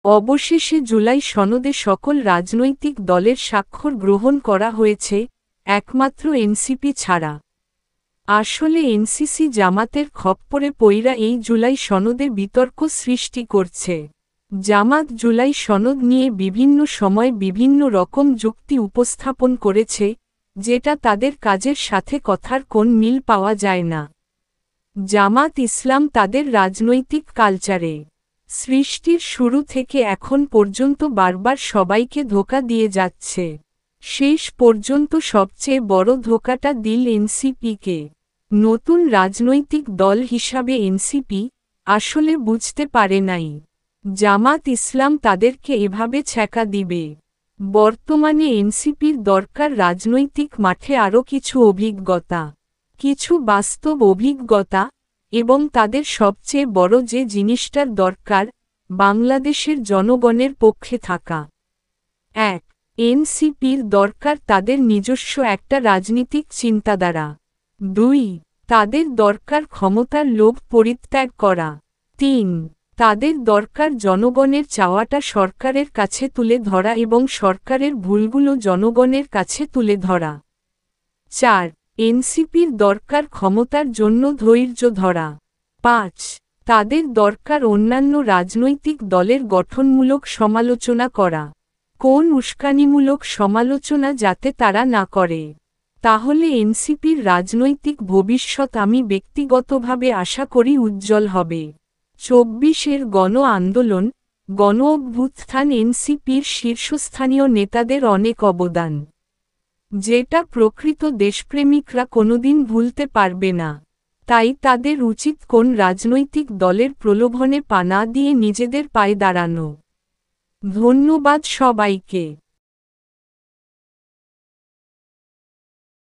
অবশেষে জুলাই সনদে সকল রাজনৈতিক দলের স্বাক্ষর গ্রহণ করা হয়েছে, একমাত্র এনসিপি ছাড়া। আসলে এনসিসি জামাতের খপ্পরে পইরা এই জুলাই সনদে বিতর্ক সৃষ্টি করছে। জামাত জুলাই সনদ নিয়ে বিভিন্ন সময় বিভিন্ন রকম যুক্তি উপস্থাপন করেছে, যেটা তাদের কাজের সাথে কথার কোন মিল পাওয়া যায় না। জামাত ইসলাম তাদের রাজনৈতিক কালচারে সৃষ্টির শুরু থেকে এখন পর্যন্ত বারবার সবাইকে ধোঁকা দিয়ে যাচ্ছে। শেষ পর্যন্ত সবচেয়ে বড় ধোঁকাটা দিল এনসিপিকে। নতুন রাজনৈতিক দল হিসাবে এনসিপি আসলে বুঝতে পারে নাই জামাত ইসলাম তাদেরকে এভাবে ছ্যাঁকা দিবে। বর্তমানে এনসিপির দরকার রাজনৈতিক মাঠে আরও কিছু অভিজ্ঞতা, কিছু বাস্তব অভিজ্ঞতা, এবং তাদের সবচেয়ে বড় যে জিনিসটার দরকার, বাংলাদেশের জনগণের পক্ষে থাকা। ১. এনসিপির দরকার তাদের নিজস্ব একটা রাজনীতিক চিন্তাধারা। ২. তাদের দরকার ক্ষমতার লোভ পরিত্যাগ করা। ৩. তাদের দরকার জনগণের চাওয়াটা সরকারের কাছে তুলে ধরা এবং সরকারের ভুলগুলো জনগণের কাছে তুলে ধরা। ৪. এনসিপির দরকার ক্ষমতার জন্য ধৈর্য ধরা। ৫. তাদের দরকার অন্যান্য রাজনৈতিক দলের গঠনমূলক সমালোচনা করা, কোন উস্কানিমূলক সমালোচনা যাতে তারা না করে। তাহলে এনসিপির রাজনৈতিক ভবিষ্যৎ আমি ব্যক্তিগতভাবে আশা করি উজ্জ্বল হবে। ২৪-এর গণ আন্দোলন, গণ অভ্যুত্থান এনসিপির শীর্ষস্থানীয় নেতাদের অনেক অবদান, যেটা প্রকৃত দেশপ্রেমিকরা কোনোদিন ভুলতে পারবে না। তাই তাদের উচিত কোন রাজনৈতিক দলের প্রলোভনে পা না দিয়ে নিজেদের পায়ে দাঁড়ানো। ধন্যবাদ সবাইকে।